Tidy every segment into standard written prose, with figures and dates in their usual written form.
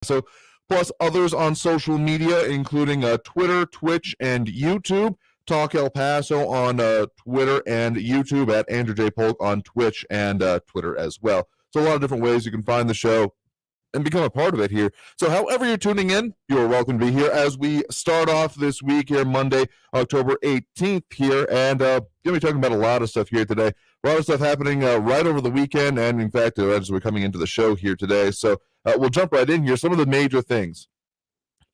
So, plus others on social media, including Twitter, Twitch, and YouTube. Talk El Paso on Twitter and YouTube, at Andrew J. Polk on Twitch and Twitter as well. So a lot of different ways you can find the show and become a part of it here. So however you're tuning in, you're welcome to be here as we start off this week here, Monday, October 18th here. And going to be talking about a lot of stuff here today. A lot of stuff happening right over the weekend, and in fact, as we're coming into the show here today. So we'll jump right in here. Some of the major things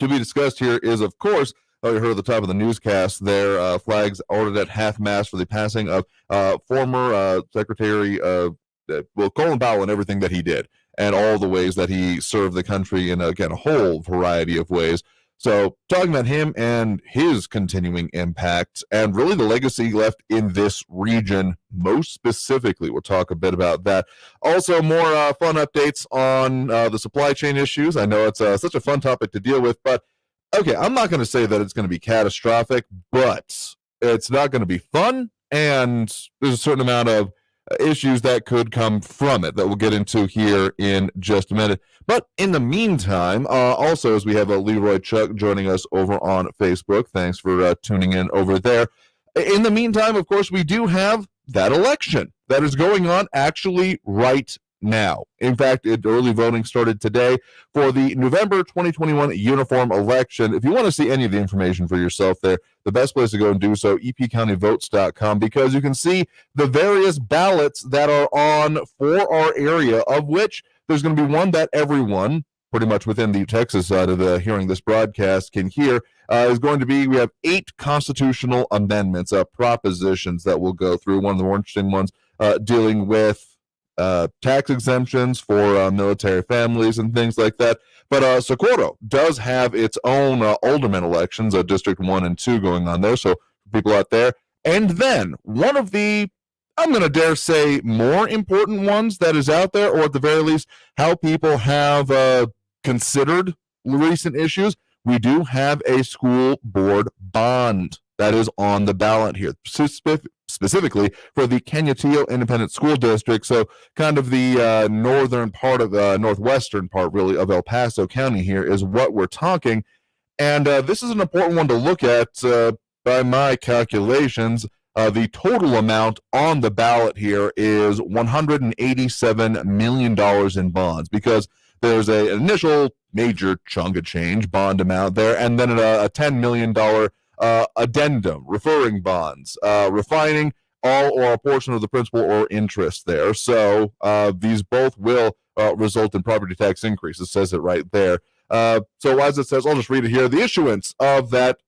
to be discussed here is, of course, you heard at the top of the newscast there, flags ordered at half-mast for the passing of former Secretary Colin Powell and everything that he did, and all the ways that he served the country in, again, a whole variety of ways. So talking about him and his continuing impact and really the legacy left in this region, most specifically, we'll talk a bit about that. Also, more fun updates on the supply chain issues. I know it's such a fun topic to deal with, but okay, I'm not going to say that it's going to be catastrophic, but it's not going to be fun, and there's a certain amount of issues that could come from it that we'll get into here in just a minute. But in the meantime, also, as we have Leroy Chuck joining us over on Facebook, thanks for tuning in over there. In the meantime, of course, we do have that election that is going on actually right now. In fact, early voting started today for the November 2021 uniform election. If you want to see any of the information for yourself there, the best place to go and do so, epcountyvotes.com, because you can see the various ballots that are on for our area, of which there's going to be one that everyone, pretty much within the Texas side of the hearing this broadcast, can hear, is going to be, we have 8 constitutional amendments, propositions that we'll go through. One of the more interesting ones dealing with tax exemptions for military families and things like that. But Socorro does have its own alderman elections, District 1 and 2 going on there, so people out there. And then one of the, I'm going to dare say, more important ones that is out there, or at the very least, how people have considered recent issues, we do have a school board bond that is on the ballot here, specifically for the Canutillo Independent School District, so kind of the northern part of the northwestern part, really, of El Paso County here is what we're talking. And this is an important one to look at. By my calculations, the total amount on the ballot here is $187 million in bonds, because there's an initial major chunk of change bond amount there, and then a $10 million addendum, referring bonds, refining all or a portion of the principal or interest there. So these both will result in property tax increases, says it right there. So as it says, I'll just read it here. The issuance of that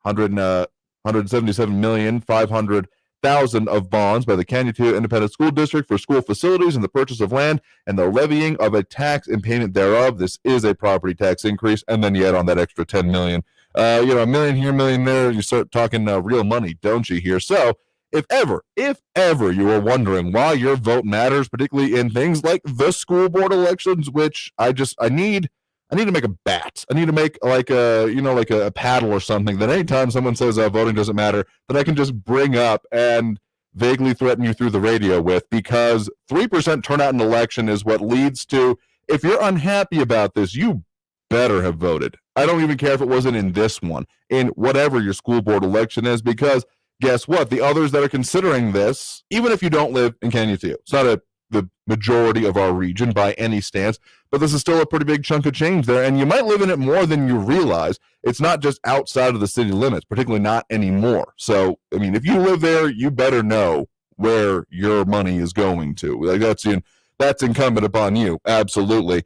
$177,500,000 of bonds by the Canutillo Independent School District for school facilities and the purchase of land and the levying of a tax in payment thereof. This is a property tax increase, and then yet on that extra $10 million. A million here, a million there, you start talking real money, don't you, here? So if ever you are wondering why your vote matters, particularly in things like the school board elections, which I need to make a bat. I need to make like a paddle or something that anytime someone says voting doesn't matter, that I can just bring up and vaguely threaten you through the radio with, because 3% turnout in an election is what leads to, if you're unhappy about this, you better have voted. I don't even care if it wasn't in this one, in whatever your school board election is, because guess what? The others that are considering this, even if you don't live in Canutillo, it's not the majority of our region by any stance, but this is still a pretty big chunk of change there, and you might live in it more than you realize. It's not just outside of the city limits, particularly not anymore. So, I mean, if you live there, you better know where your money is going to. Like that's incumbent upon you, absolutely.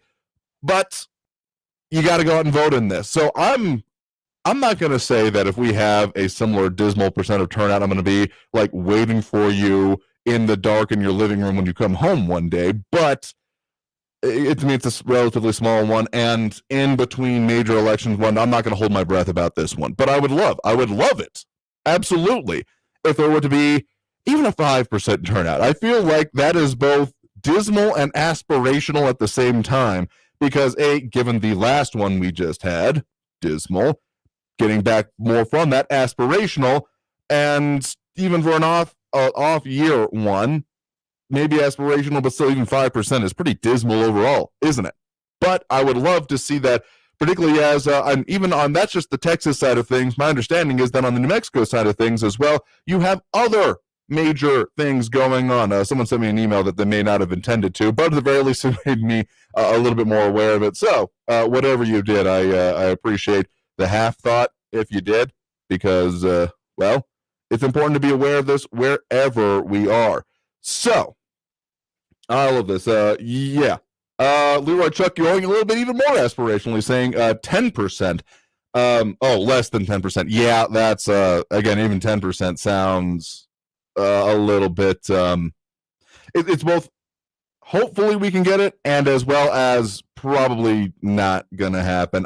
But you got to go out and vote in this. So I'm not going to say that if we have a similar dismal percent of turnout, I'm going to be like waiting for you in the dark in your living room when you come home one day, but it's a relatively small one, and in between major elections, I'm not going to hold my breath about this one, but I would love it, absolutely, if there were to be even a 5% turnout. I feel like that is both dismal and aspirational at the same time, because given the last one we just had, dismal, getting back more from that, aspirational, and even for an off year one, maybe aspirational, but still even 5% is pretty dismal overall, isn't it? but I would love to see that, particularly as, and even on, that's just the Texas side of things. My understanding is that on the New Mexico side of things as well, you have other major things going on. Someone sent me an email that they may not have intended to, but at the very least it made me a little bit more aware of it. So whatever you did, I appreciate the half thought if you did, because, well, it's important to be aware of this wherever we are. So, all of this, yeah. Leroy Chuck, you're going a little bit even more aspirationally, saying 10%. Less than 10%. Yeah, that's, again, even 10% sounds a little bit, it's both hopefully we can get it and as well as probably not gonna happen.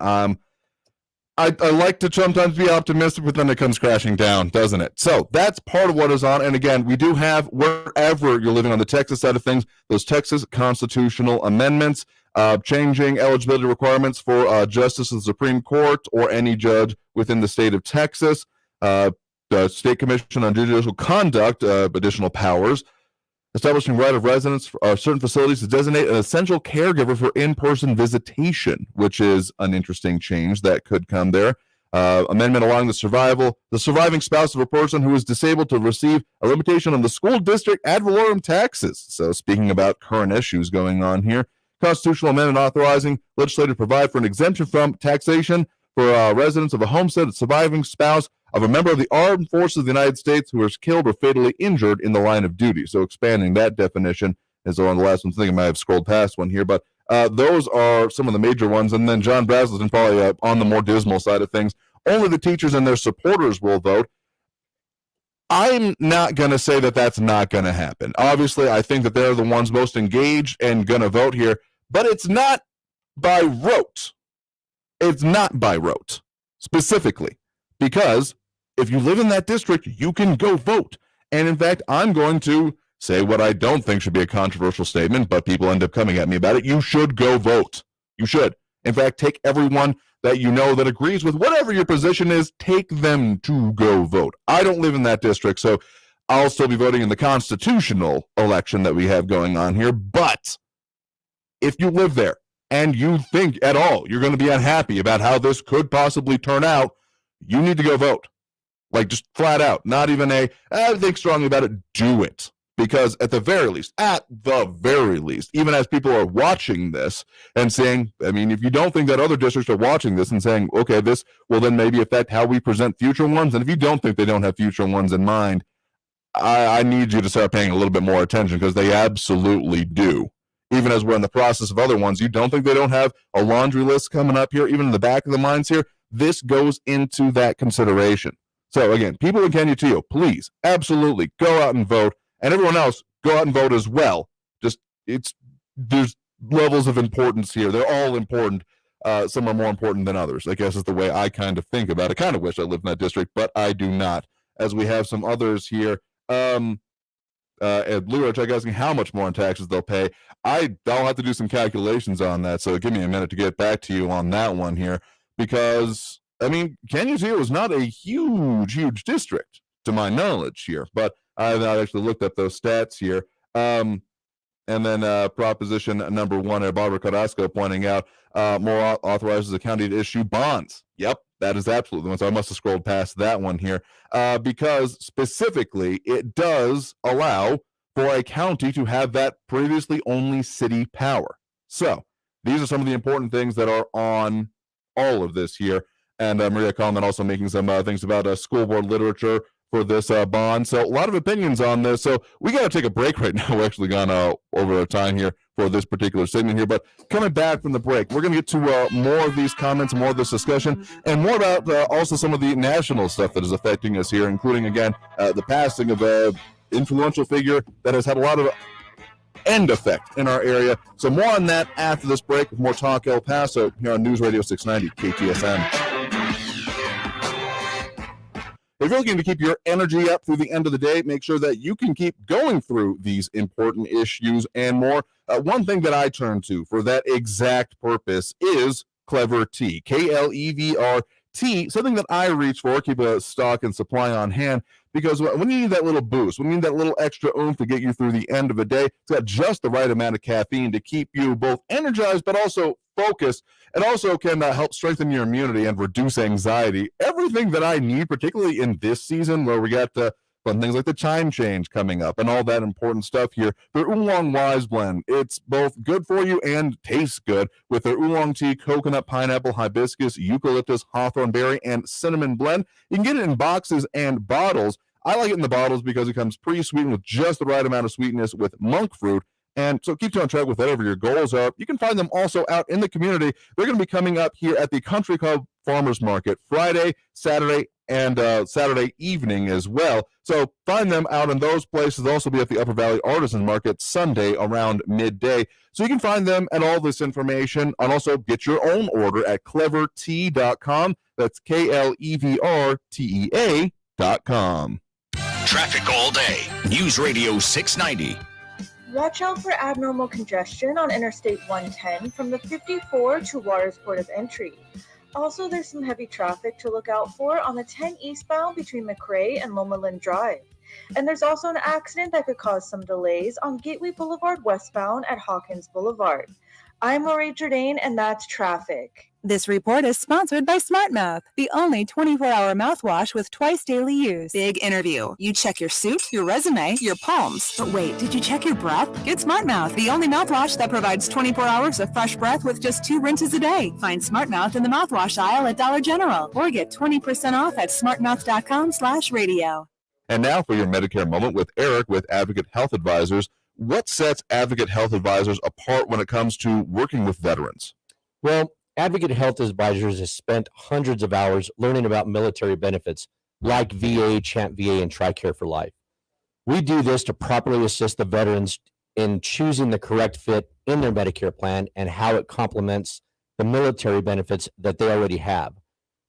I like to sometimes be optimistic, but then it comes crashing down, doesn't it? So that's part of what is on. And again, we do have, wherever you're living on the Texas side of things, those Texas constitutional amendments, changing eligibility requirements for justice of the Supreme Court or any judge within the state of Texas, the State Commission on Judicial Conduct, additional powers, establishing right of residence for certain facilities to designate an essential caregiver for in-person visitation, which is an interesting change that could come there. Amendment allowing the surviving spouse of a person who is disabled to receive a limitation on the school district ad valorem taxes. So speaking about current issues going on here, constitutional amendment authorizing legislature to provide for an exemption from taxation for residents of a homestead, surviving spouse of a member of the armed forces of the United States who was killed or fatally injured in the line of duty. So expanding that definition is on the last one. I think I might have scrolled past one here, but those are some of the major ones. And then John Brazelton probably on the more dismal side of things. Only the teachers and their supporters will vote. I'm not going to say that that's not going to happen. Obviously, I think that they're the ones most engaged and going to vote here, but it's not by rote. It's not by rote, specifically, because if you live in that district, you can go vote. And in fact, I'm going to say what I don't think should be a controversial statement, but people end up coming at me about it. You should go vote. You should. In fact, take everyone that you know that agrees with whatever your position is, take them to go vote. I don't live in that district, so I'll still be voting in the constitutional election that we have going on here. But if you live there and you think at all you're going to be unhappy about how this could possibly turn out, you need to go vote. Like, just flat out, not even I think strongly about it, do it. Because at the very least, even as people are watching this and saying, I mean, if you don't think that other districts are watching this and saying, okay, this will then maybe affect how we present future ones, and if you don't think they don't have future ones in mind, I need you to start paying a little bit more attention, because they absolutely do. Even as we're in the process of other ones, you don't think they don't have a laundry list coming up here, even in the back of the minds here? This goes into that consideration. So again, people in Kenyattio, please, absolutely, go out and vote. And everyone else, go out and vote as well. There's levels of importance here. They're all important. Some are more important than others, I guess is the way I kind of think about it. I kind of wish I lived in that district, but I do not. As we have some others here, and Leroy Chuck asking how much more in taxes they'll pay. I'll have to do some calculations on that, so give me a minute to get back to you on that one here, because, I mean, Kenyattio is not a huge district, to my knowledge here, but I've actually looked up those stats here. And then proposition number one, Barbara Carrasco pointing out, more authorizes the county to issue bonds. Yep, that is absolutely one. So I must have scrolled past that one here, because specifically it does allow for a county to have that previously only city power. So these are some of the important things that are on all of this here. And Maria Coleman also making some things about school board literature for this bond. So a lot of opinions on this. So we got to take a break right now. We're actually gone over our time here for this particular segment here. But coming back from the break, we're going to get to more of these comments, more of this discussion, and more about also some of the national stuff that is affecting us here, including, again, the passing of an influential figure that has had a lot of end effect in our area. So more on that after this break with more Talk El Paso here on News Radio 690 KTSM. If you're looking to keep your energy up through the end of the day, make sure that you can keep going through these important issues and more. One thing that I turn to for that exact purpose is Clever Tea, KLEVR tea, something that I reach for, keep a stock and supply on hand, because when you need that little boost, when you need that little extra oomph to get you through the end of a day, it's got just the right amount of caffeine to keep you both energized but also focused. It also can help strengthen your immunity and reduce anxiety. Everything that I need, particularly in this season where we got fun things like the chime change coming up and all that important stuff here. Their Oolong Wise blend, it's both good for you and tastes good with their oolong tea, coconut, pineapple, hibiscus, eucalyptus, hawthorn berry, and cinnamon blend. You can get it in boxes and bottles. I like it in the bottles because it comes pre-sweetened with just the right amount of sweetness with monk fruit. And so keep you on track with whatever your goals are. You can find them also out in the community. They're going to be coming up here at the Country Club Farmers Market Friday, Saturday, and Saturday evening as well. So find them out in those places. They'll also be at the Upper Valley Artisan Market Sunday around midday. So you can find them and all this information, and also get your own order at clevertea.com. That's KLEVRTEA.com. Traffic all day. News Radio 690. Watch out for abnormal congestion on Interstate 110 from the 54 to Juarez Port of Entry. Also, there's some heavy traffic to look out for on the 10 eastbound between McRae and Loma Drive. And there's also an accident that could cause some delays on Gateway Boulevard westbound at Hawkins Boulevard. I'm Lori Jourdain, and that's traffic. This report is sponsored by SmartMouth, the only 24-hour mouthwash with twice daily use. Big interview. You check your suit, your resume, your palms. But wait, did you check your breath? Get SmartMouth, the only mouthwash that provides 24 hours of fresh breath with just 2 rinses a day. Find SmartMouth in the mouthwash aisle at Dollar General or get 20% off at smartmouth.com/radio. And now for your Medicare moment with Eric with Advocate Health Advisors. What sets Advocate Health Advisors apart when it comes to working with veterans? Well, Advocate Health Advisors has spent hundreds of hours learning about military benefits like VA, Champ VA, and TRICARE for Life. We do this to properly assist the veterans in choosing the correct fit in their Medicare plan and how it complements the military benefits that they already have.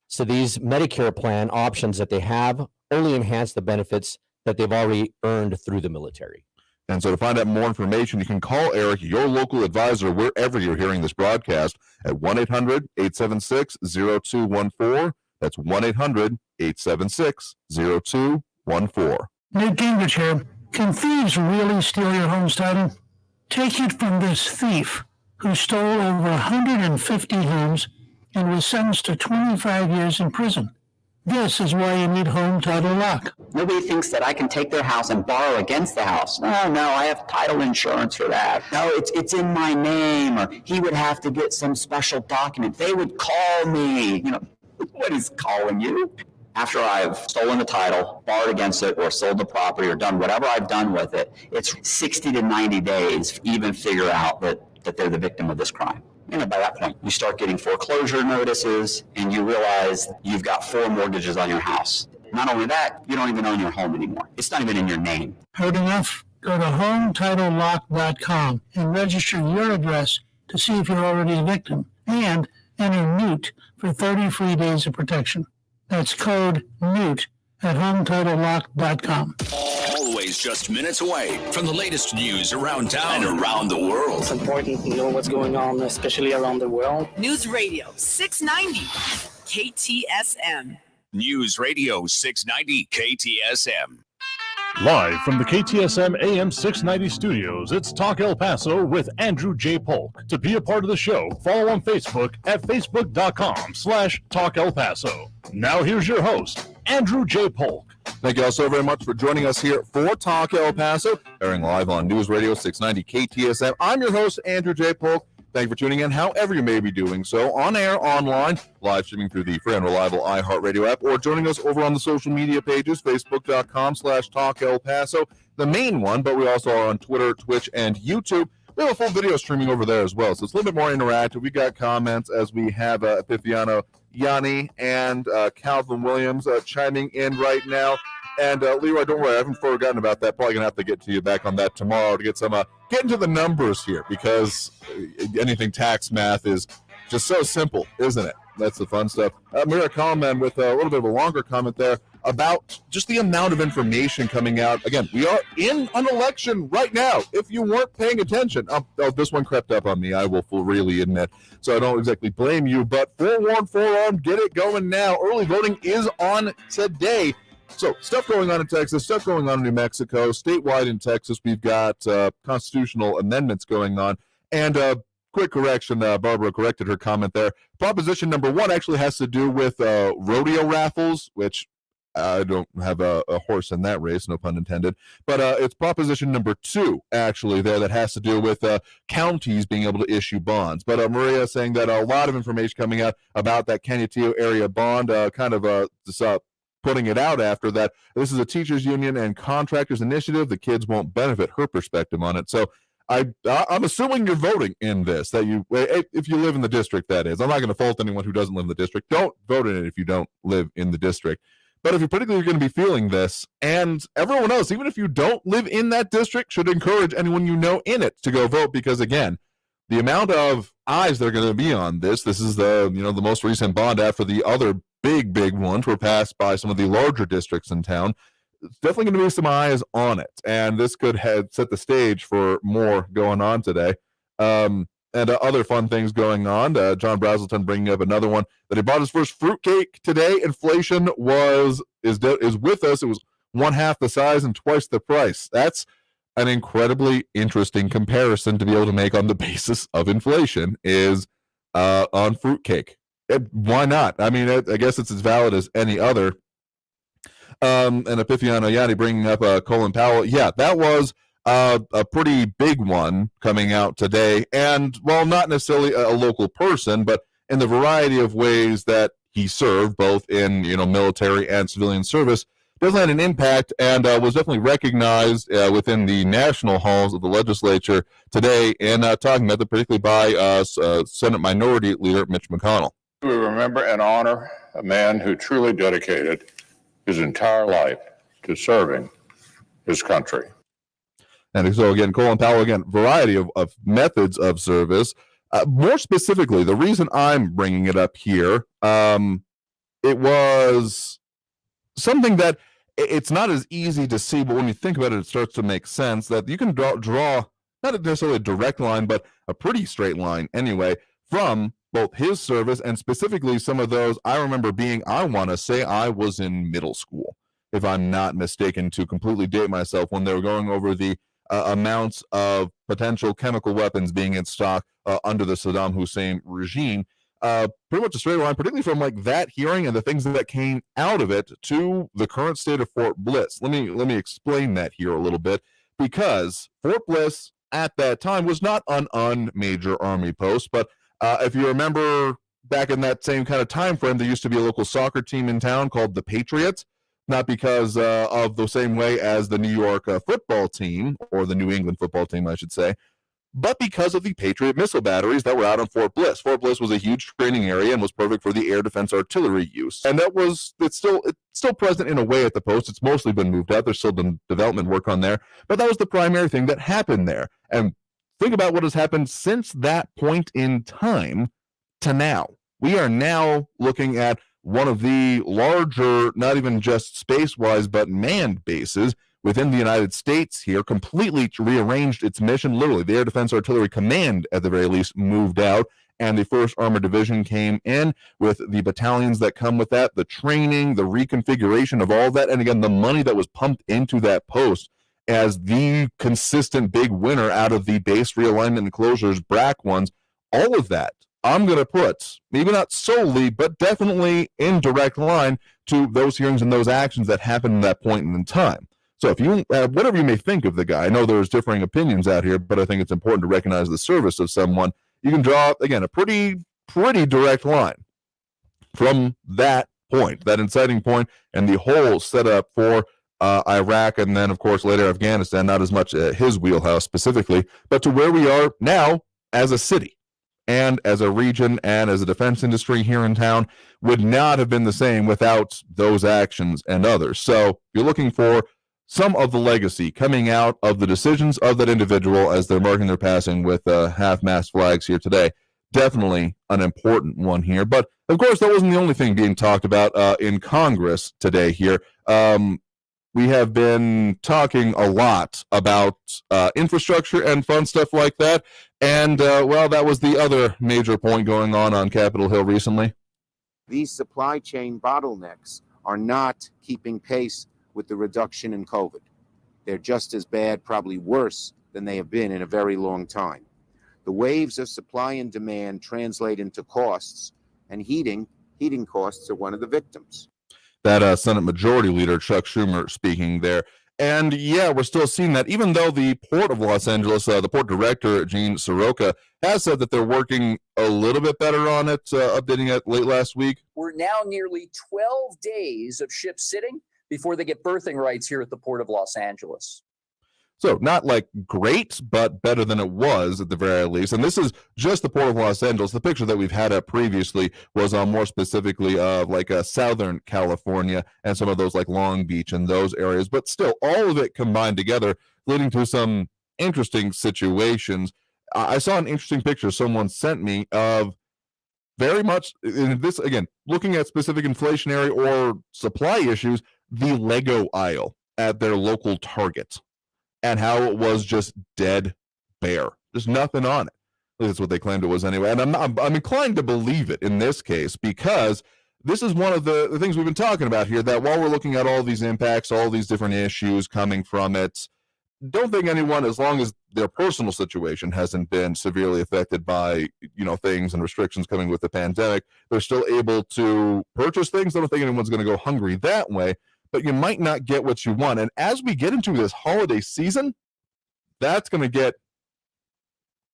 So these Medicare plan options that they have only enhance the benefits that they've already earned through the military. And so to find out more information, you can call Eric, your local advisor, wherever you're hearing this broadcast, at 1-800-876-0214. That's 1-800-876-0214. Newt Gingrich here. Can thieves really steal your home's title? Take it from this thief who stole over 150 homes and was sentenced to 25 years in prison. This is why you need Home Title Lock. Nobody thinks that I can take their house and borrow against the house. No, I have title insurance for that. No, it's in my name, or he would have to get some special document. They would call me. What is calling you? After I've stolen the title, borrowed against it, or sold the property, or done whatever I've done with it, it's 60 to 90 days to even figure out that they're the victim of this crime. By that point, you start getting foreclosure notices, and you realize you've got 4 mortgages on your house. Not only that, you don't even own your home anymore. It's not even in your name. Heard enough? Go to HometitleLock.com and register your address to see if you're already a victim, and enter Newt for 30 free days of protection. That's code Newt at HometitleLock.com. Always just minutes away from the latest news around town and around the world. It's important to know what's going on, especially around the world. News Radio 690 KTSM. News Radio 690 KTSM. Live from the KTSM AM 690 studios, it's Talk El Paso with Andrew J. Polk. To be a part of the show, follow on Facebook at facebook.com/Talk El Paso. Now here's your host, Andrew J. Polk. Thank you all so very much for joining us here for Talk El Paso, airing live on News Radio 690 KTSM. I'm your host, Andrew J. Polk. Thank you for tuning in, however you may be doing so, on air, online, live streaming through the free and reliable iHeartRadio app, or joining us over on the social media pages, facebook.com/Talk El Paso, the main one, but we also are on Twitter, Twitch, and YouTube. We have a full video streaming over there as well, so it's a little bit more interactive. We got comments as we have Epiphano Yanni and Calvin Williams chiming in right now. And Leroy, don't worry, I haven't forgotten about that. Probably going to have to get to you back on that tomorrow to get some get into the numbers here, because anything tax math is just so simple, isn't it? That's the fun stuff. Mira Kalman with a little bit of a longer comment there. about just the amount of information coming out. Again, we are in an election right now. If you weren't paying attention, this one crept up on me, I will freely admit, so I don't exactly blame you, but forewarned, get it going now. Early voting is on today. So stuff going on in Texas, stuff going on in New Mexico, statewide in Texas, we've got constitutional amendments going on. And quick correction, Barbara corrected her comment there. Proposition number 1 actually has to do with rodeo raffles, which I don't have a horse in that race, no pun intended. But it's proposition number 2, actually, there that has to do with counties being able to issue bonds. But Maria saying that a lot of information coming out about that Canutillo area bond, putting it out after that. This is a teachers union and contractors initiative. The kids won't benefit, her perspective on it. So I'm assuming you're voting in this, that you, if you live in the district, that is. I'm not going to fault anyone who doesn't live in the district. Don't vote in it if you don't live in the district. But if you're particularly going to be feeling this, and everyone else, even if you don't live in that district, should encourage anyone you know in it to go vote, because again, the amount of eyes that are going to be on this is the most recent bond after the other big ones were passed by some of the larger districts in town. It's definitely going to be some eyes on it, and this could set the stage for more going on today. And other fun things going on. John Brazelton bringing up another one that he bought his first fruitcake today. Inflation is with us. It was 1/2 the size and twice the price. That's an incredibly interesting comparison to be able to make on the basis of inflation is on fruitcake. Why not? I mean, I guess it's as valid as any other. And Epiphano Yanni bringing up Colin Powell. Yeah, that was a pretty big one coming out today. And, well, not necessarily a local person, but in the variety of ways that he served, both in military and civilian service, definitely had an impact and was definitely recognized within the national halls of the legislature today, and talking about it particularly by Senate Minority Leader Mitch McConnell. We remember and honor a man who truly dedicated his entire life to serving his country. And so again, Colin Powell, variety of methods of service. More specifically, the reason I'm bringing it up here, it was something that it's not as easy to see, but when you think about it, it starts to make sense that you can draw not necessarily a direct line, but a pretty straight line anyway, from both his service and specifically some of those I remember I want to say I was in middle school, if I'm not mistaken, to completely date myself, when they were going over the amounts of potential chemical weapons being in stock under the Saddam Hussein regime. Pretty much a straight line, particularly from that hearing and the things that came out of it to the current state of Fort Bliss. Let me explain that here a little bit, because Fort Bliss at that time was not an unmajor army post, but if you remember back in that same kind of time frame, there used to be a local soccer team in town called the Patriots, not because of the same way as the New York football team, or the New England football team, I should say, but because of the Patriot missile batteries that were out on Fort Bliss. Fort Bliss was a huge training area and was perfect for the air defense artillery use. And it's still present in a way at the post. It's mostly been moved out. There's still been development work on there, but that was the primary thing that happened there. And think about what has happened since that point in time to now. We are now looking at one of the larger, not even just space-wise, but manned bases within the United States here, completely rearranged its mission. Literally, the Air Defense Artillery Command, at the very least, moved out, and the 1st Armored Division came in with the battalions that come with that, the training, the reconfiguration of all that, and again, the money that was pumped into that post as the consistent big winner out of the base realignment and closures, BRAC ones. All of that I'm going to put, maybe not solely, but definitely in direct line to those hearings and those actions that happened in that point in time. So if you, whatever you may think of the guy, I know there's differing opinions out here, but I think it's important to recognize the service of someone. You can draw, again, a pretty direct line from that point, that inciting point, and the whole setup for Iraq, and then, of course, later Afghanistan, not as much his wheelhouse specifically, but to where we are now as a city and as a region and as a defense industry here in town would not have been the same without those actions and others. So you're looking for some of the legacy coming out of the decisions of that individual as they're marking their passing with half-mast flags here today. definitely an important one here. But of course, that wasn't the only thing being talked about in Congress today here. We have been talking a lot about infrastructure and fun stuff like that. And, well, that was the other major point going on Capitol Hill recently. These supply chain bottlenecks are not keeping pace with the reduction in COVID. They're just as bad, probably worse, than they have been in a very long time. The waves of supply and demand translate into costs, and heating costs are one of the victims. That Senate Majority Leader Chuck Schumer speaking there. And yeah, we're still seeing that, even though the Port of Los Angeles, the Port Director, Gene Soroka, has said that they're working a little bit better on it, updating it late last week. We're now nearly 12 days of ships sitting before they get berthing rights here at the Port of Los Angeles. So not like great, but better than it was at the very least. And this is just the Port of Los Angeles. The picture that we've had up previously was more specifically of like Southern California and some of those like Long Beach and those areas. But still, all of it combined together, leading to some interesting situations. I saw an interesting picture someone sent me of very much in this, again, looking at specific inflationary or supply issues, the Lego aisle at their local Target. And how it was just dead bare. There's nothing on it. At least that's what they claimed it was anyway. And I'm inclined to believe it in this case, because this is one of the things we've been talking about here, that while we're looking at all these impacts, all these different issues coming from it, don't think anyone, as long as their personal situation hasn't been severely affected by, things and restrictions coming with the pandemic, they're still able to purchase things. I don't think anyone's going to go hungry that way. But you might not get what you want. And as we get into this holiday season, that's going to get,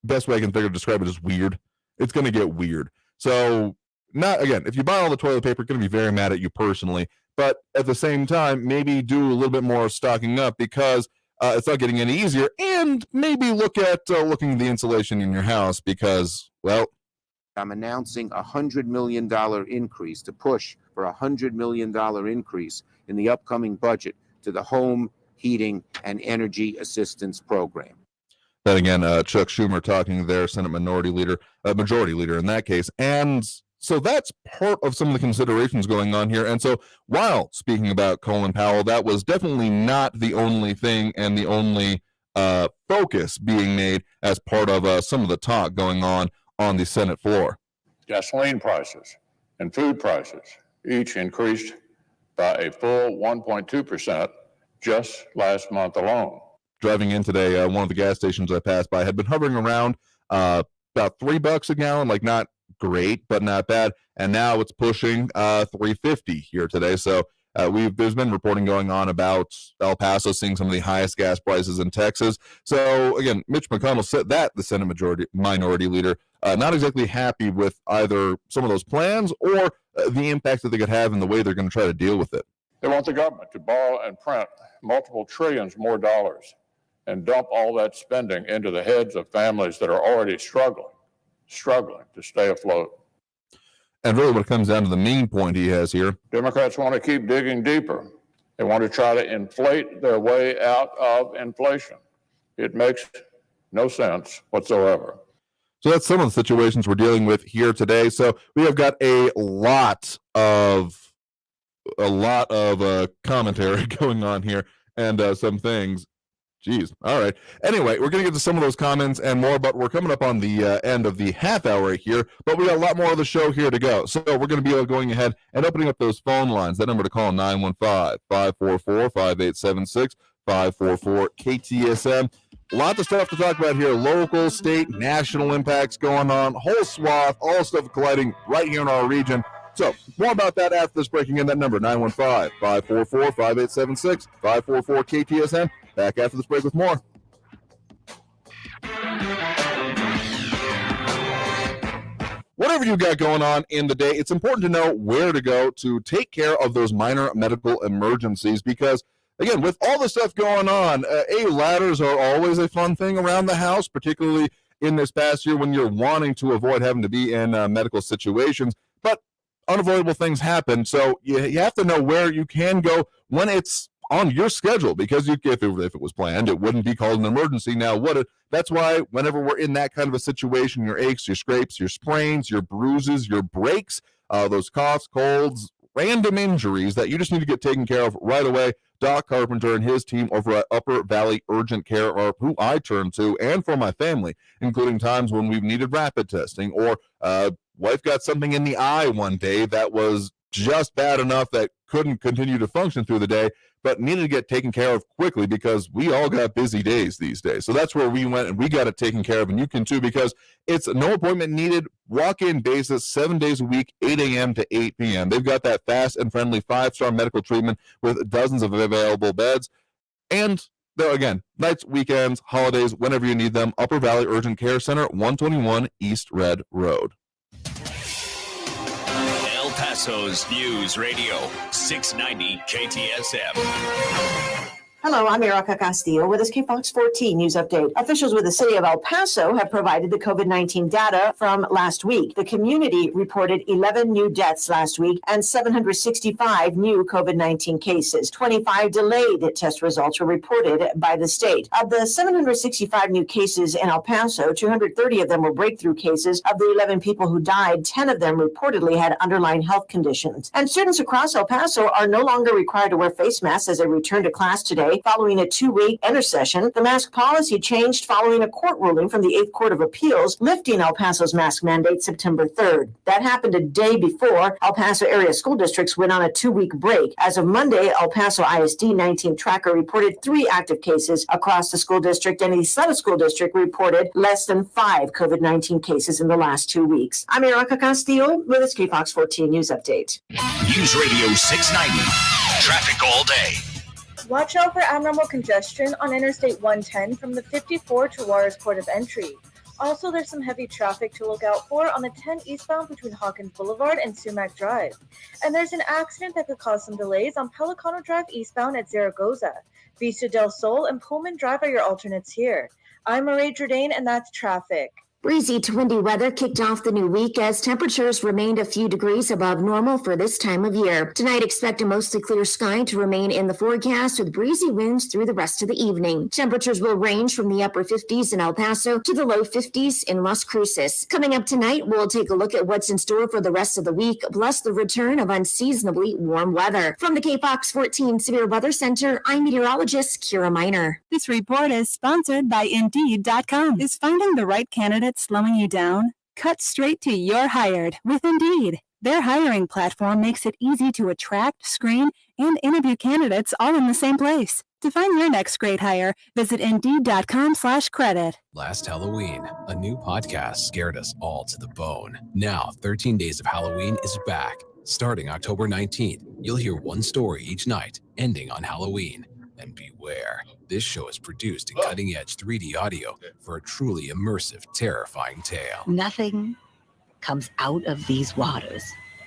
best way I can think of to describe it is weird. It's going to get weird. So, if you buy all the toilet paper, it's going to be very mad at you personally. But at the same time, maybe do a little bit more stocking up, because it's not getting any easier. And maybe look at looking at the insulation in your house, because, well, I'm announcing a $100 million increase, to push for a $100 million increase in the upcoming budget to the Home Heating and Energy Assistance Program. That again, Chuck Schumer talking there, Senate Majority Leader in that case. And so that's part of some of the considerations going on here. And so while speaking about Colin Powell, that was definitely not the only thing and the only focus being made as part of some of the talk going on the Senate floor. Gasoline prices and food prices each increased by a full 1.2% just last month alone. Driving in today, one of the gas stations I passed by had been hovering around about $3 a gallon, like not great, but not bad. And now it's pushing $3.50 here today. So there's been reporting going on about El Paso seeing some of the highest gas prices in Texas. So again, Mitch McConnell said that the Senate Minority Leader not exactly happy with either some of those plans or the impact that they could have and the way they're going to try to deal with it. They want the government to borrow and print multiple trillions more dollars and dump all that spending into the heads of families that are already struggling to stay afloat. And really what it comes down to, the main point he has here, Democrats want to keep digging deeper. They want to try to inflate their way out of inflation. It makes no sense whatsoever. So that's some of the situations we're dealing with here today. So we have got a lot of commentary going on here, and some things. Jeez. All right. Anyway, we're going to get to some of those comments and more, but we're coming up on the end of the half hour here, but we got a lot more of the show here to go. So we're going to be going ahead and opening up those phone lines. That number to call, 915-544-5876, 544-KTSM. Lots of stuff to talk about here. Local, state, national impacts going on. Whole swath, all stuff colliding right here in our region. So more about that after this breaking in. That number, 915-544-5876, 544-KTSM. Back after this break with more. Whatever you got going on in the day, it's important to know where to go to take care of those minor medical emergencies, because again, with all the stuff going on, ladders are always a fun thing around the house, particularly in this past year when you're wanting to avoid having to be in medical situations. But unavoidable things happen, so you have to know where you can go when it's on your schedule, because if it was planned, it wouldn't be called an emergency. Now, that's why whenever we're in that kind of a situation, your aches, your scrapes, your sprains, your bruises, your breaks, those coughs, colds, random injuries that you just need to get taken care of right away, Doc Carpenter and his team over at Upper Valley Urgent Care are who I turn to, and for my family, including times when we've needed rapid testing, or wife got something in the eye one day that was just bad enough that couldn't continue to function through the day, but needed to get taken care of quickly because we all got busy days these days. So that's where we went and we got it taken care of, and you can too, because it's no appointment needed, walk-in basis, 7 days a week, 8 a.m. to 8 p.m. They've got that fast and friendly 5-star medical treatment with dozens of available beds. And again, nights, weekends, holidays, whenever you need them, Upper Valley Urgent Care Center, 121 East Red Road. El Paso's News Radio, 690 KTSM. Hello, I'm Erica Castillo with this KFOX 14 News Update. Officials with the city of El Paso have provided the COVID-19 data from last week. The community reported 11 new deaths last week and 765 new COVID-19 cases. 25 delayed test results were reported by the state. Of the 765 new cases in El Paso, 230 of them were breakthrough cases. Of the 11 people who died, 10 of them reportedly had underlying health conditions. And students across El Paso are no longer required to wear face masks as they return to class today. Following a 2-week intersession, the mask policy changed following a court ruling from the 8th Court of Appeals lifting El Paso's mask mandate September 3rd. That happened a day before El Paso area school districts went on a 2-week break. As of Monday, El Paso ISD 19 tracker reported 3 active cases across the school district, and the Isleta School District reported less than 5 COVID-19 cases in the last 2 weeks. I'm Erica Castillo with this KFOX 14 News Update. News Radio 690. Traffic all day. Watch out for abnormal congestion on Interstate 110 from the 54 to Juarez Port of Entry. Also, there's some heavy traffic to look out for on the 10 eastbound between Hawkins Boulevard and Sumac Drive. And there's an accident that could cause some delays on Pelicano Drive eastbound at Zaragoza. Vista del Sol and Pullman Drive are your alternates here. I'm Marie Jourdain, and that's traffic. Breezy to windy weather kicked off the new week as temperatures remained a few degrees above normal for this time of year. Tonight, expect a mostly clear sky to remain in the forecast with breezy winds through the rest of the evening. Temperatures will range from the upper 50s in El Paso to the low 50s in Las Cruces. Coming up tonight, we'll take a look at what's in store for the rest of the week, plus the return of unseasonably warm weather. From the KFOX 14 Severe Weather Center, I'm meteorologist Kira Miner. This report is sponsored by Indeed.com. Is finding the right candidate slowing you down? Cut straight to you're hired with Indeed. Their hiring platform makes it easy to attract, screen, and interview candidates all in the same place. To find your next great hire, visit Indeed.com/credit. Last Halloween, a new podcast scared us all to the bone. Now, 13 Days of Halloween is back. Starting October 19th, you'll hear one story each night, ending on Halloween. And beware, this show is produced in cutting-edge 3D audio for a truly immersive, terrifying tale. Nothing comes out of these waters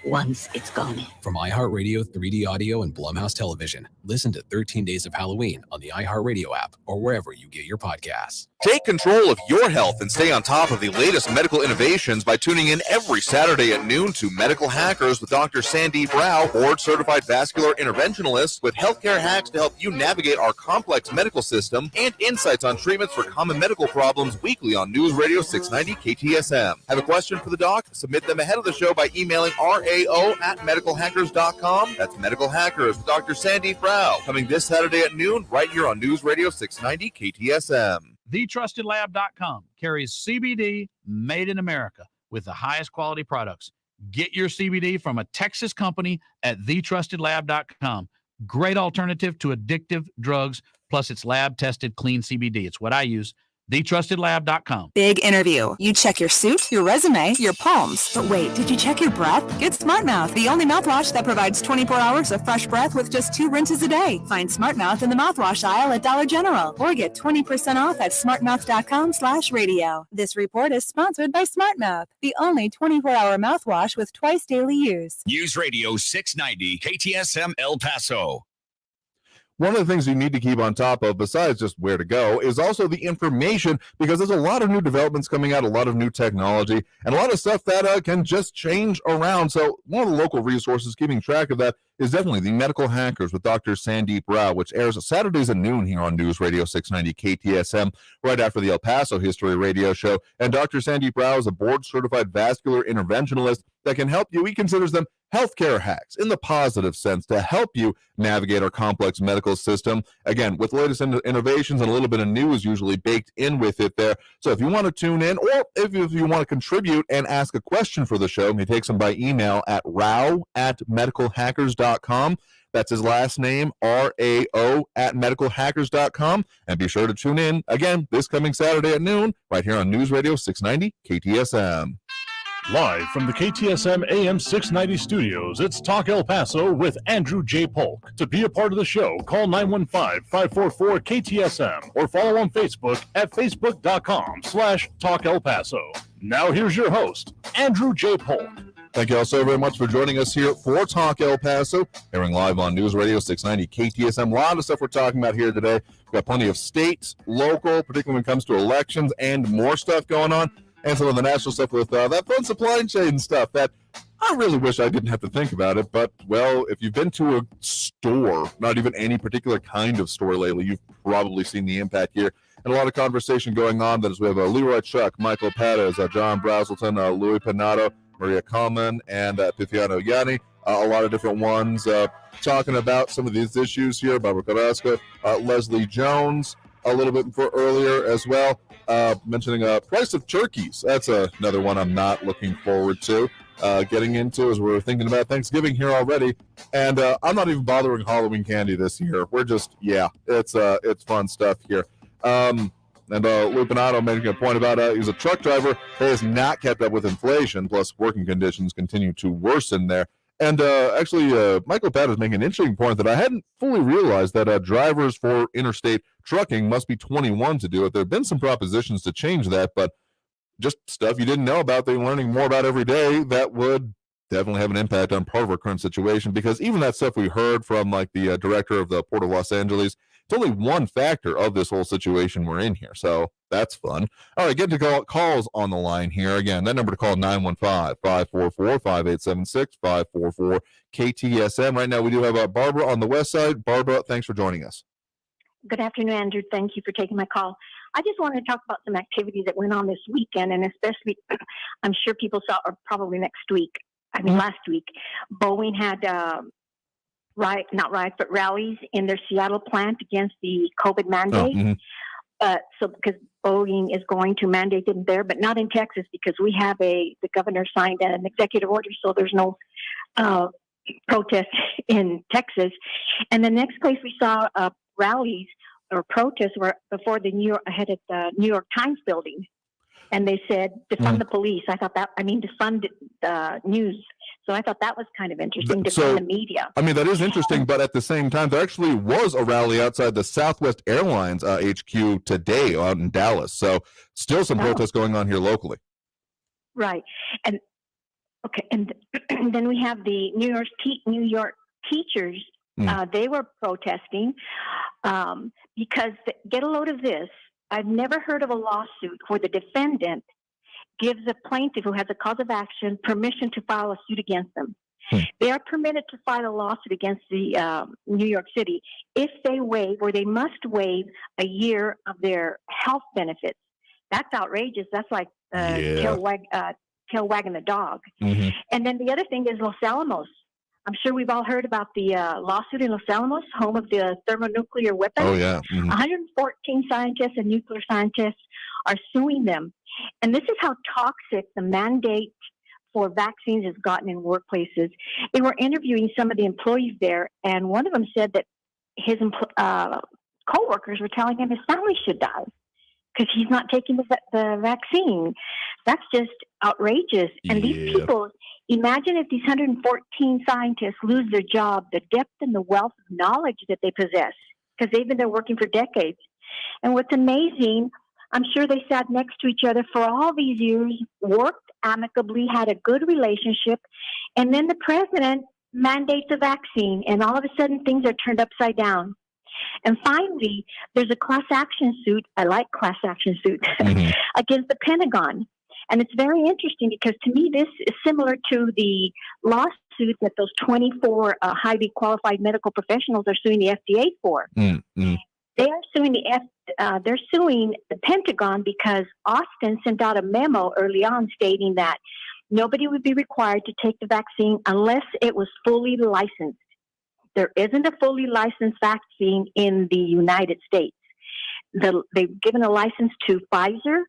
once it's gone in. From iHeartRadio 3D Audio and Blumhouse Television, listen to 13 Days of Halloween on the iHeartRadio app or wherever you get your podcasts. Take control of your health and stay on top of the latest medical innovations by tuning in every Saturday at noon to Medical Hackers with Dr. Sandeep Rao, board-certified vascular interventionalist, with healthcare hacks to help you navigate our complex medical system and insights on treatments for common medical problems weekly on News Radio 690 KTSM. Have a question for the doc? Submit them ahead of the show by emailing rao@medicalhackers.com. That's Medical Hackers with Dr. Sandeep Rao, coming this Saturday at noon right here on News Radio 690 KTSM. TheTrustedLab.com carries CBD made in America with the highest quality products. Get your CBD from a Texas company at TheTrustedLab.com. Great alternative to addictive drugs, plus it's lab-tested clean CBD. It's what I use. TheTrustedLab.com. Big interview. You check your suit, your resume, your palms. But wait, did you check your breath? Get Smart Mouth, the only mouthwash that provides 24 hours of fresh breath with just 2 rinses a day. Find Smart Mouth in the mouthwash aisle at Dollar General or get 20% off at smartmouth.com/radio. This report is sponsored by Smart Mouth, the only 24-hour mouthwash with twice daily use. News Radio 690 KTSM El Paso. One of the things you need to keep on top of, besides just where to go, is also the information, because there's a lot of new developments coming out, a lot of new technology, and a lot of stuff that can just change around. So one of the local resources keeping track of that is definitely The Medical Hackers with Dr. Sandeep Rao, which airs Saturdays at noon here on News Radio 690 KTSM, right after the El Paso History Radio Show. And Dr. Sandeep Rao is a board-certified vascular interventionalist that can help you. He considers them healthcare hacks in the positive sense to help you navigate our complex medical system. Again, with the latest innovations and a little bit of news usually baked in with it there. So if you want to tune in, or if you want to contribute and ask a question for the show, he takes them by email at rao@medicalhackers.com. That's his last name, RAO @medicalhackers.com. And be sure to tune in again this coming Saturday at noon right here on News Radio 690 KTSM. Live from the KTSM AM 690 studios, it's Talk El Paso with Andrew J. Polk. To be a part of the show, call 915-544-KTSM or follow on Facebook at facebook.com/Talk El Paso. Now here's your host, Andrew J. Polk. Thank you all so very much for joining us here for Talk El Paso, airing live on News Radio 690 KTSM. A lot of stuff we're talking about here today. We've got plenty of state, local, particularly when it comes to elections, and more stuff going on. And some of the national stuff with that fun supply chain stuff that I really wish I didn't have to think about it. But, well, if you've been to a store, not even any particular kind of store lately, you've probably seen the impact here. And a lot of conversation going on. That is, we have Leroy Chuck, Michael Perez, John Brazelton, Louis Pinato, Maria Kalman, and Tiziano Yanni. A lot of different ones talking about some of these issues here. Barbara Carrasco, Leslie Jones, a little bit earlier as well. Mentioning price of turkeys. That's another one I'm not looking forward to getting into as we're thinking about Thanksgiving here already. And I'm not even bothering Halloween candy this year. We're just, it's fun stuff here. And Lupinato making a point about he's a truck driver who has not kept up with inflation, plus working conditions continue to worsen there. And actually, Michael Pat is making an interesting point that I hadn't fully realized, that drivers for interstate trucking must be 21 to do it. There have been some propositions to change that, but just stuff you didn't know about that you're learning more about every day that would definitely have an impact on part of our current situation, because even that stuff we heard from like the director of the Port of Los Angeles, it's only one factor of this whole situation we're in here. So that's fun. All right, get to calls on the line here. Again, that number to call 915-544-5876, 544-KTSM. Right now we do have Barbara on the west side. Barbara, thanks for joining us. Good afternoon, Andrew. Thank you for taking my call. I just wanted to talk about some activities that went on this weekend, and especially, I'm sure people saw, or probably last week, Boeing had rallies in their Seattle plant against the COVID mandate. So because Boeing is going to mandate it there, but not in Texas, because we have the governor signed an executive order, so there's no protest in Texas. And the next place we saw rallies or protests were before ahead at the New York Times building. And they said, defund the police. Defund the news. So I thought that was kind of interesting, defund the media. I mean, that is interesting, but at the same time, there actually was a rally outside the Southwest Airlines HQ today out in Dallas. So still some protests going on here locally. Right. And then we have the New York teachers. They were protesting because, get a load of this, I've never heard of a lawsuit where the defendant gives a plaintiff who has a cause of action permission to file a suit against them. They are permitted to file a lawsuit against the New York City if they must waive a year of their health benefits. That's outrageous. That's like tail wagging the dog. And then the other thing is Los Alamos. I'm sure we've all heard about the lawsuit in Los Alamos, home of the thermonuclear weapons. 114 scientists and nuclear scientists are suing them. And this is how toxic the mandate for vaccines has gotten in workplaces. They were interviewing some of the employees there, and one of them said that his coworkers were telling him his family should die because he's not taking the vaccine. That's just outrageous. And these people, imagine if these 114 scientists lose their job, the depth and the wealth of knowledge that they possess, because they've been there working for decades. And what's amazing, I'm sure they sat next to each other for all these years, worked amicably, had a good relationship, and then the president mandates a vaccine, and all of a sudden things are turned upside down. And finally, there's a class action suit, I like class action suits, against the Pentagon. And it's very interesting because to me this is similar to the lawsuit lawsuit that those 24 highly qualified medical professionals are suing the FDA for. Mm-hmm. They are suing they're suing the Pentagon because Austin sent out a memo early on stating that nobody would be required to take the vaccine unless it was fully licensed. There isn't a fully licensed vaccine in the United States. They've given a license to Pfizer,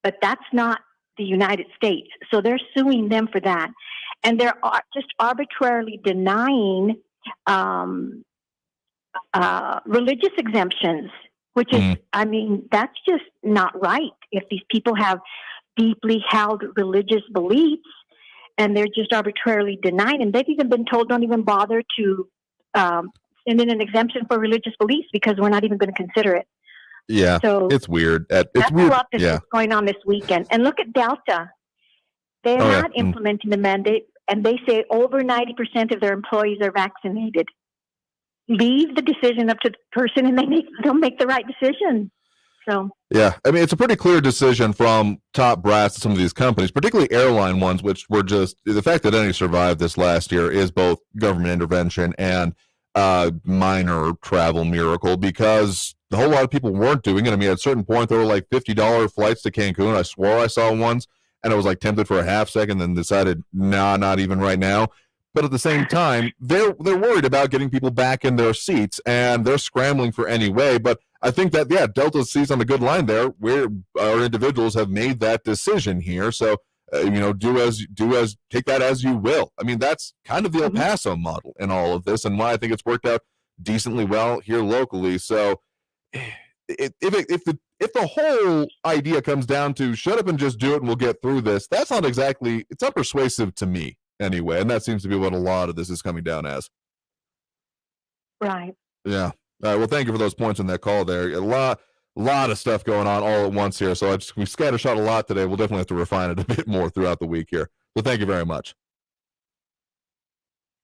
but that's not the United States. So they're suing them for that. And they're just arbitrarily denying religious exemptions, which is, I mean, that's just not right. If these people have deeply held religious beliefs and they're just arbitrarily denied, and they've even been told don't even bother to send in an exemption for religious beliefs because we're not even going to consider it. Yeah, so it's weird. It's that's weird. a lot that's going on this weekend. And look at Delta. They're not implementing the mandate, and they say over 90% of their employees are vaccinated. Leave the decision up to the person, and they'll make the right decision. So yeah, I mean, it's a pretty clear decision from top brass to some of these companies, particularly airline ones, which were just the fact that any survived this last year is both government intervention and minor travel miracle, because a whole lot of people weren't doing it. I mean, at a certain point, there were like $50 flights to Cancun. I swore I saw ones, and I was like tempted for a half second, then decided, nah, not even right now. But at the same time, they're worried about getting people back in their seats, and they're scrambling for any way. But I think that, yeah, Delta sees on a good line there where our individuals have made that decision here. So, take that as you will. I mean, that's kind of the El Paso model in all of this, and why I think it's worked out decently well here locally. So if the whole idea comes down to shut up and just do it and we'll get through this, it's not persuasive to me anyway. And that seems to be what a lot of this is coming down as. Right. Yeah. All right. Well, thank you for those points on that call there. A lot of stuff going on all at once here. So we scattershot a lot today. We'll definitely have to refine it a bit more throughout the week here. So thank you very much.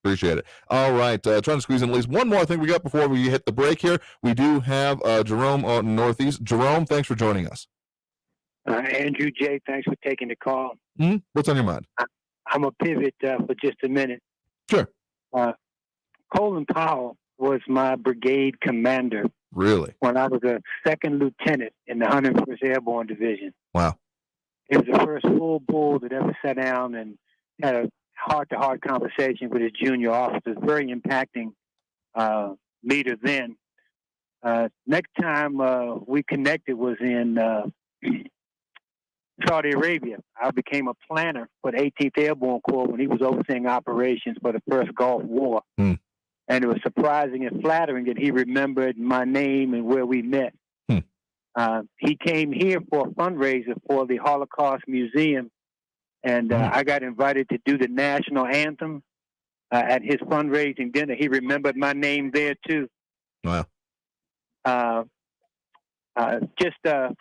Appreciate it. All right. Trying to squeeze in at least one more thing we got before we hit the break here. We do have Jerome out in Northeast. Jerome, thanks for joining us. Andrew J., thanks for taking the call. What's on your mind? I'm going to pivot for just a minute. Sure. Colin Powell was my brigade commander. Really? When I was a second lieutenant in the 101st Airborne Division. Wow. He was the first full bull that ever sat down and had a heart-to-heart conversation with his junior officers. Very impacting leader then. Next time we connected was in Saudi Arabia. I became a planner for the 18th Airborne Corps when he was overseeing operations for the first Gulf War. And it was surprising and flattering that he remembered my name and where we met. He came here for a fundraiser for the Holocaust Museum, and I got invited to do the national anthem at his fundraising dinner. He remembered my name there, too. Wow. Just sad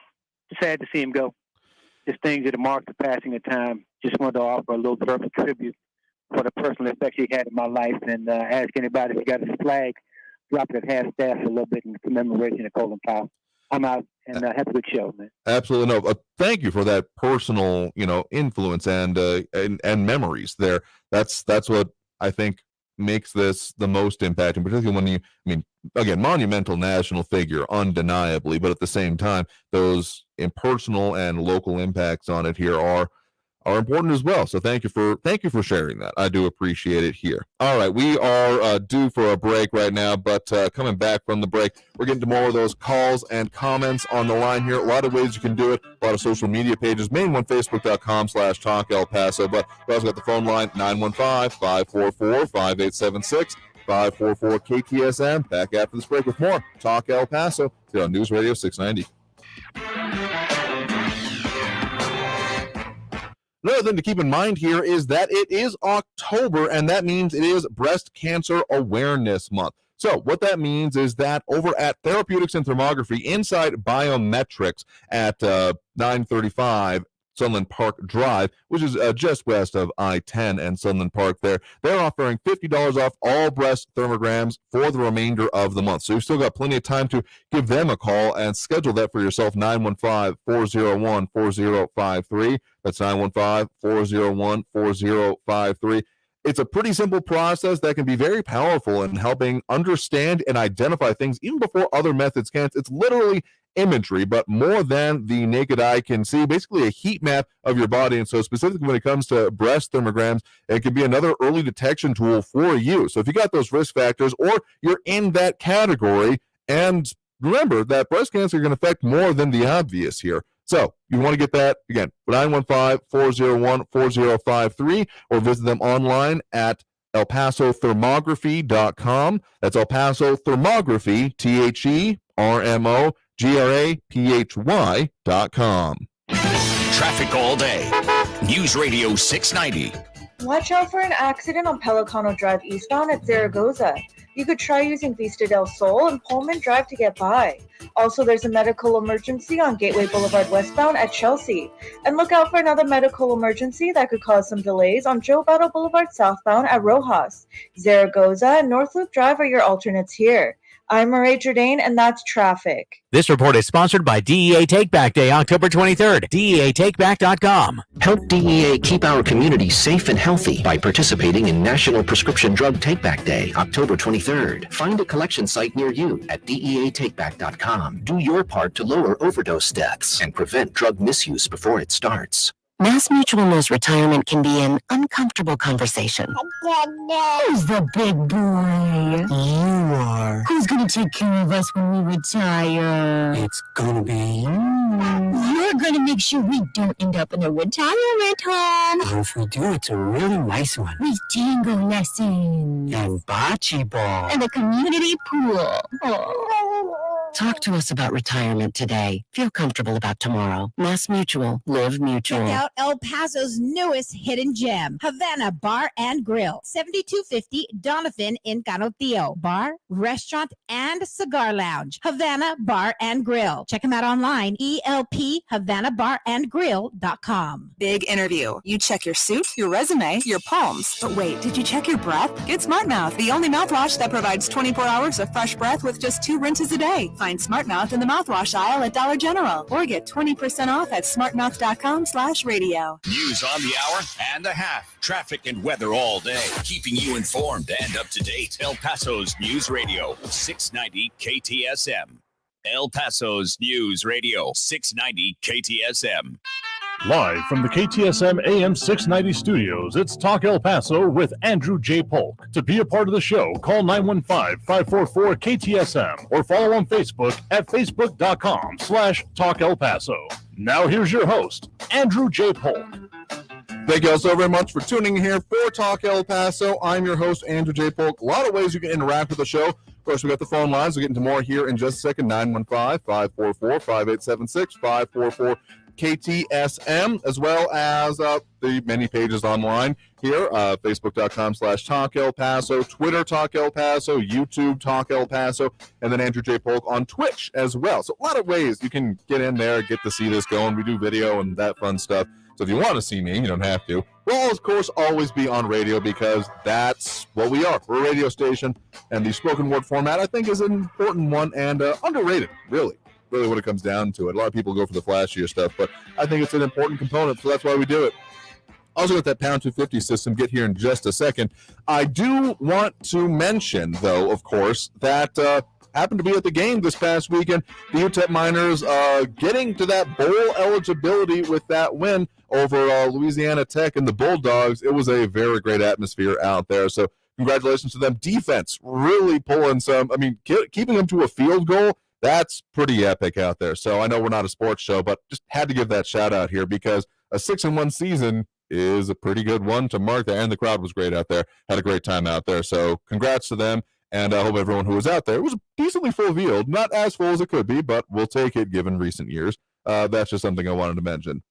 to see him go. Just things that marked the passing of time. Just wanted to offer a little perfect tribute for the personal effect he had in my life, and ask anybody if you got his flag, drop it at half-staff a little bit in commemoration of Colin Powell. I'm out, and have a good show, man. Absolutely. No, thank you for that personal, influence and memories there. That's what I think makes this the most impacting, particularly when again, monumental national figure, undeniably, but at the same time, those impersonal and local impacts on it here are important as well. So thank you for sharing that. I do appreciate it here. All right, we are due for a break right now, but coming back from the break, we're getting to more of those calls and comments on the line here. A lot of ways you can do it. A lot of social media pages. Main one, Facebook.com/Talk El Paso. But we also got the phone line 915-544-5876. 544 KTSM. Back after this break with more Talk El Paso here on News Radio 690. Another thing to keep in mind here is that it is October, and that means it is Breast Cancer Awareness Month. So what that means is that over at Therapeutics and Thermography inside Biometrics at 935 Sunland Park Drive, which is just west of I-10 and Sunland Park there, they're offering $50 off all breast thermograms for the remainder of the month. So you've still got plenty of time to give them a call and schedule that for yourself, 915-401-4053. That's 915-401-4053. it's a pretty simple process that can be very powerful in helping understand and identify things even before other methods can. It's literally imagery, but more than the naked eye can see, basically a heat map of your body. And so specifically when it comes to breast thermograms, it can be another early detection tool for you. So if you got those risk factors or you're in that category, and remember that breast cancer can affect more than the obvious here. So you want to get that, again, 915-401-4053, or visit them online at elpasothermography.com. That's El Paso Thermography, THERMOGRAPHY.com. Traffic all day. News Radio 690. Watch out for an accident on Pelicano Drive eastbound at Zaragoza. You could try using Vista del Sol and Pullman Drive to get by. Also, there's a medical emergency on Gateway Boulevard westbound at Chelsea. And look out for another medical emergency that could cause some delays on Joe Battle Boulevard southbound at Rojas. Zaragoza and North Loop Drive are your alternates here. I'm Marae Jourdain, and that's traffic. This report is sponsored by DEA Takeback Day, October 23rd. DEATakeback.com. Help DEA keep our community safe and healthy by participating in National Prescription Drug Takeback Day, October 23rd. Find a collection site near you at DEATakeback.com. Do your part to lower overdose deaths and prevent drug misuse before it starts. Mass Mutual knows retirement can be an uncomfortable conversation. Who's the big boy? You are. Who's going to take care of us when we retire? It's gonna be you. You're going to make sure we don't end up in a retirement home. And if we do, it's a really nice one. With tango lessons. And bocce ball. And a community pool. Oh. Talk to us about retirement today. Feel comfortable about tomorrow. Mass Mutual. Live Mutual. Check out El Paso's newest hidden gem, Havana Bar and Grill, 7250 Donovan in Canotillo. Bar, restaurant, and cigar lounge. Havana Bar and Grill. Check them out online, elphavanabarandgrill.com. Big interview. You check your suit, your resume, your palms. But wait, did you check your breath? Get Smart Mouth, the only mouthwash that provides 24 hours of fresh breath with just 2 rinses a day. Find Smart Mouth in the mouthwash aisle at Dollar General or get 20% off at smartmouth.com/radio. News on the hour and a half. Traffic and weather all day. Keeping you informed and up to date. El Paso's News Radio 690 KTSM. El Paso's News Radio 690 KTSM. Live from the KTSM AM 690 studios, it's Talk El Paso with Andrew J. Polk. To be a part of the show, call 915-544-KTSM or follow on Facebook at facebook.com/Talk El Paso. Now here's your host, Andrew J. Polk. Thank you all so very much for tuning in here for Talk El Paso. I'm your host, Andrew J. Polk. A lot of ways you can interact with the show. Of course, we got the phone lines. We'll get into more here in just a second. 915-544-5876, 544-KTSM, as well as the many pages online here, facebook.com/Talk El Paso, Twitter Talk El Paso, YouTube Talk El Paso, and then Andrew J. Polk on Twitch as well. So a lot of ways you can get in there, get to see this going. We do video and that fun stuff. So if you want to see me, you don't have to. We'll, of course, always be on radio because that's what we are. We're a radio station, and the spoken word format, I think, is an important one and underrated, really what it comes down to it. A lot of people go for the flashier stuff, but I think it's an important component, so that's why we do it. Also got that pound 250 system, get here in just a second. I do want to mention, though, of course, that happened to be at the game this past weekend. The UTEP Miners getting to that bowl eligibility with that win over Louisiana Tech and the Bulldogs. It was a very great atmosphere out there, so congratulations to them. Defense really pulling some, keeping them to a field goal, that's pretty epic out there. So I know we're not a sports show, but just had to give that shout out here because a 6-1 season is a pretty good one to mark there, and the crowd was great out there. Had a great time out there, so congrats to them. And I hope everyone who was out there, it was a decently full field, not as full as it could be, but we'll take it given recent years. That's just something I wanted to mention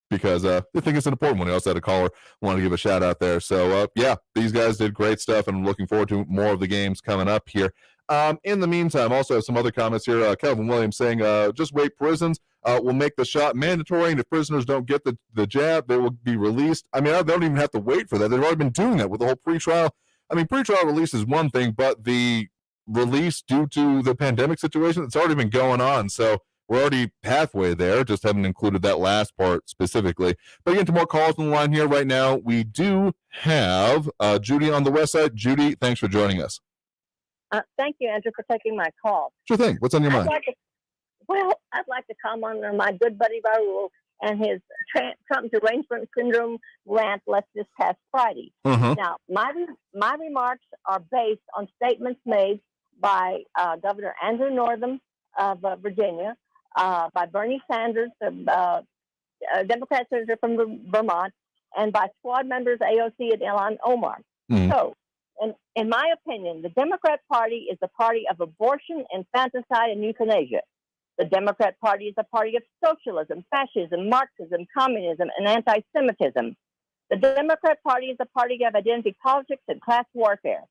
because I think it's an important one. I also had a caller wanted to give a shout out there. So, yeah, these guys did great stuff, and I'm looking forward to more of the games coming up here. In the meantime, also have some other comments here. Kelvin Williams saying, just wait, prisons will make the shot mandatory, and if prisoners don't get the jab, they will be released. They don't even have to wait for that. They've already been doing that with the whole pretrial. Pretrial release is one thing, but the release due to the pandemic situation, it's already been going on. So we're already halfway there, just haven't included that last part specifically. But getting to more calls on the line here right now, we do have Judy on the west side. Judy, thanks for joining us. Thank you, Andrew, for taking my call. Sure thing. What's on your mind? I'd like to comment on my good buddy Raul and his Trump derangement syndrome rant left this past Friday. Now, my remarks are based on statements made by Governor Andrew Northam of Virginia, by Bernie Sanders, the Democrat senator from Vermont, and by squad members AOC and Ilhan Omar. So, in my opinion, the Democrat Party is the party of abortion, infanticide, and euthanasia. The Democrat Party is a party of socialism, fascism, Marxism, communism, and anti-Semitism. The Democrat Party is a party of identity politics and class warfare.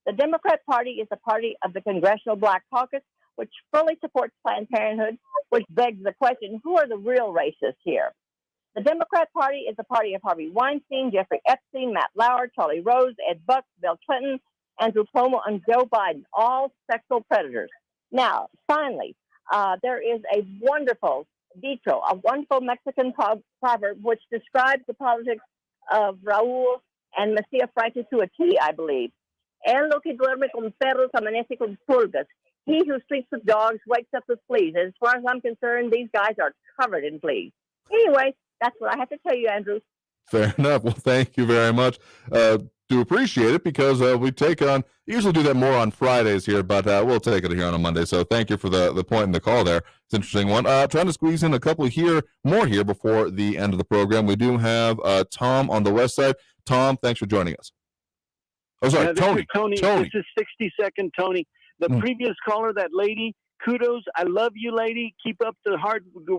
The Democrat Party is a party of the Congressional Black Caucus, which fully supports Planned Parenthood, which begs the question, who are the real racists here? The Democrat Party is a party of Harvey Weinstein, Jeffrey Epstein, Matt Lauer, Charlie Rose, Ed Buck, Bill Clinton, Andrew Cuomo, and Joe Biden, all sexual predators. Now, finally, there is a wonderful Mexican proverb which describes the politics of Raul and Messias Franco to a T, I believe. El lo que duerme con perros amanece con pulgas. He who sleeps with dogs wakes up with fleas. As far as I'm concerned, these guys are covered in fleas. Anyway, that's what I have to tell you, Andrew. Fair enough. Well, thank you very much. Do appreciate it because we usually do that more on Fridays here, but we'll take it here on a Monday. So thank you for the point in the call there. It's an interesting one. Trying to squeeze in a couple more here before the end of the program. We do have Tom on the west side. Tom, thanks for joining us. Oh, sorry, Tony. This is 60-second Tony. The previous caller, that lady, kudos. I love you, lady. Keep up the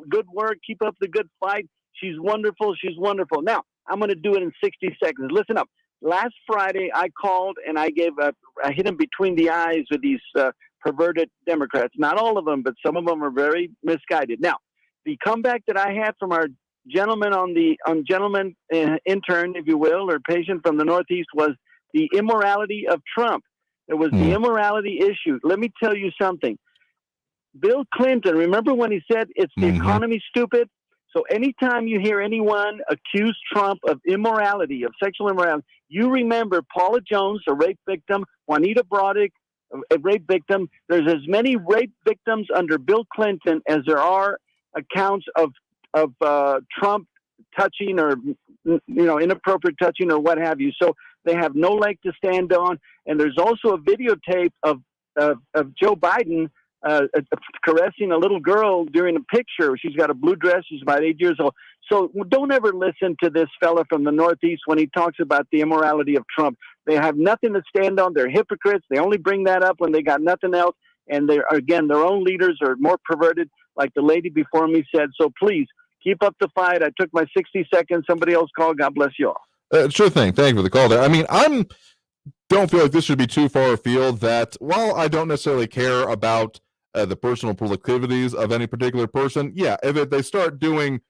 good work. Keep up the good fight. She's wonderful. She's wonderful. Now, I'm going to do it in 60 seconds. Listen up. Last Friday, I called and I hit him between the eyes with these perverted Democrats. Not all of them, but some of them are very misguided. Now, the comeback that I had from our gentleman intern, if you will, or patient from the Northeast was the immorality of Trump. It was the immorality issue. Let me tell you something. Bill Clinton, remember when he said it's the economy, stupid? So anytime you hear anyone accuse Trump of immorality, of sexual immorality, you remember Paula Jones, a rape victim, Juanita Broaddus, a rape victim. There's as many rape victims under Bill Clinton as there are accounts of Trump touching or inappropriate touching or what have you. So they have no leg to stand on. And there's also a videotape of Joe Biden caressing a little girl during a picture. She's got a blue dress. She's about 8 years old. So don't ever listen to this fella from the Northeast when he talks about the immorality of Trump. They have nothing to stand on. They're hypocrites. They only bring that up when they got nothing else. And they're, again, their own leaders are more perverted, like the lady before me said. So please keep up the fight. I took my 60 seconds. Somebody else called. God bless you all. Sure thing. Thank you for the call there. I mean, don't feel like this should be too far afield that while I don't necessarily care about the personal proclivities of any particular person, if they start doing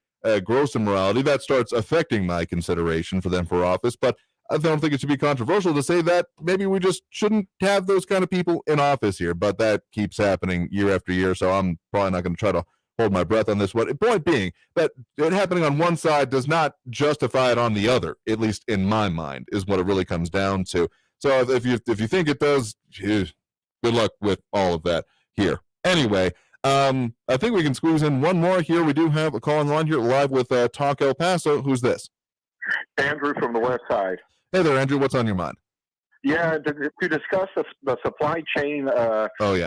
gross immorality, that starts affecting my consideration for them for office. But I don't think it should be controversial to say that maybe we just shouldn't have those kind of people in office here. But that keeps happening year after year, so I'm probably not going to try to hold my breath on this one. Point being that it happening on one side does not justify it on the other, at least in my mind, is what it really comes down to. So if you think it does, good luck with all of that here. Anyway, I think we can squeeze in one more here. We do have a call on the line here live with Talk El Paso. Who's this? Andrew from the west side. Hey there, Andrew. What's on your mind? Yeah, to discuss the supply chain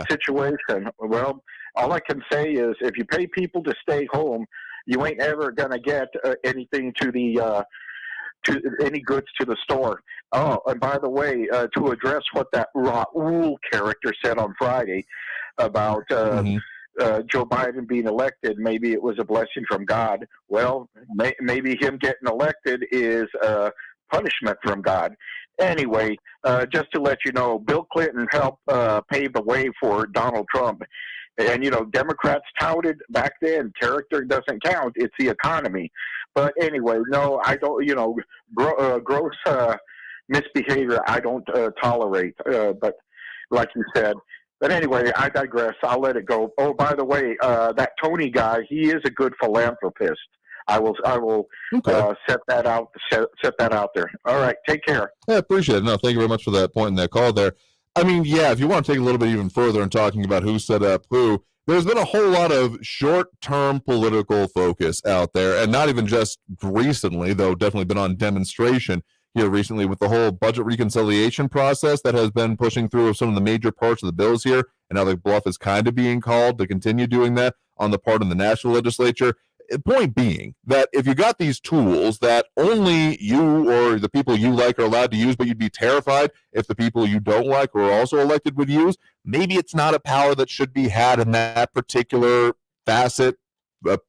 situation. Well, all I can say is if you pay people to stay home, you ain't ever going to get anything to any goods to the store. Oh, and by the way, to address what that Raul character said on Friday about Joe Biden being elected, maybe it was a blessing from God. Well, maybe him getting elected is a punishment from God. Anyway, just to let you know, Bill Clinton helped pave the way for Donald Trump. And, Democrats touted back then, character doesn't count, it's the economy. But anyway, no, I don't, gross misbehavior I don't tolerate. But like you said, But anyway, I digress. I'll let it go. Oh, by the way, that Tony guy, he is a good philanthropist. I will set that out. Set that out there. All right, take care. I appreciate it. No, thank you very much for that point in that call there. I mean, yeah, if you want to take a little bit even further and talking about who set up who, there's been a whole lot of short-term political focus out there, and not even just recently, though definitely been on demonstration here recently with the whole budget reconciliation process that has been pushing through some of the major parts of the bills here, and now the bluff is kind of being called to continue doing that on the part of the national legislature. Point being that if you got these tools that only you or the people you like are allowed to use, but you'd be terrified if the people you don't like or are also elected would use, maybe it's not a power that should be had in that particular facet,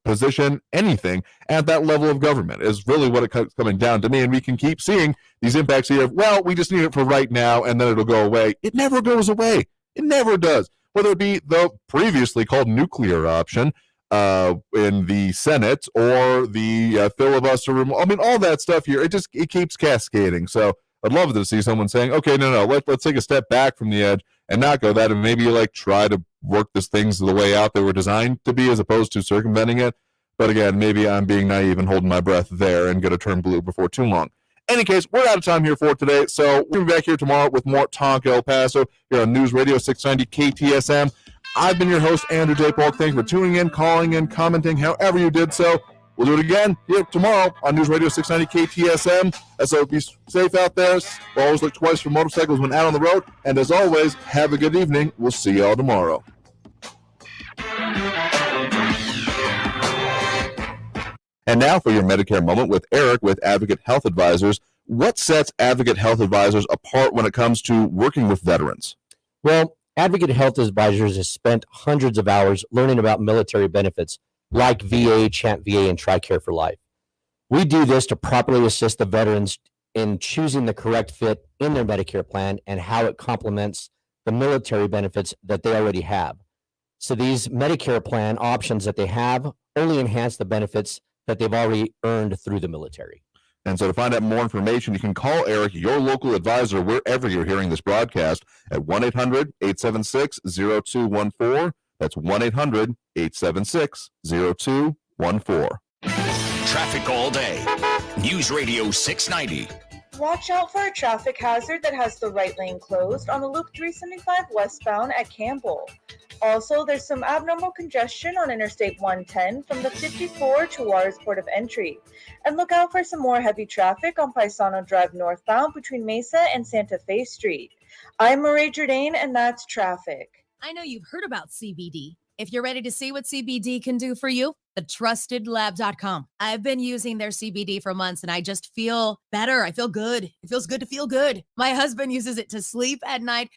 position, anything at that level of government is really what it's coming down to me. And we can keep seeing these impacts here of, well, we just need it for right now and then it'll go away. It never goes away. It never does. Whether it be the previously called nuclear option, in the Senate or the filibuster room. I mean, all that stuff here, it keeps cascading. So I'd love to see someone saying, okay, no, let's take a step back from the edge and not go that, and maybe like try to work these things the way out they were designed to be as opposed to circumventing it. But again, maybe I'm being naive and holding my breath there and going to turn blue before too long. Any case, we're out of time here for today, so we'll be back here tomorrow with more Talk El Paso here on News Radio 690 KTSM. I've been your host, Andrew J. Polk. Thank you for tuning in, calling in, commenting, however you did so. We'll do it again here tomorrow on News Radio 690 KTSM. So be safe out there. We'll always look twice for motorcycles when out on the road. And as always, have a good evening. We'll see y'all tomorrow. And now for your Medicare moment with Eric with Advocate Health Advisors. What sets Advocate Health Advisors apart when it comes to working with veterans? Well, Advocate Health Advisors has spent hundreds of hours learning about military benefits like VA, Champ VA, and TRICARE for Life. We do this to properly assist the veterans in choosing the correct fit in their Medicare plan and how it complements the military benefits that they already have. So these Medicare plan options that they have only enhance the benefits that they've already earned through the military. And so to find out more information, you can call Eric, your local advisor, wherever you're hearing this broadcast, at 1-800-876-0214. That's 1-800-876-0214. Traffic all day. News Radio 690. Watch out for a traffic hazard that has the right lane closed on the Loop 375 westbound at Campbell. Also, there's some abnormal congestion on Interstate 110 from the 54 to Juarez Port of Entry. And look out for some more heavy traffic on Paisano Drive northbound between Mesa and Santa Fe Street. I'm Marie Jourdain, and that's traffic. I know you've heard about CBD. If you're ready to see what CBD can do for you, thetrustedlab.com. I've been using their CBD for months and I just feel better. I feel good. It feels good to feel good. My husband uses it to sleep at night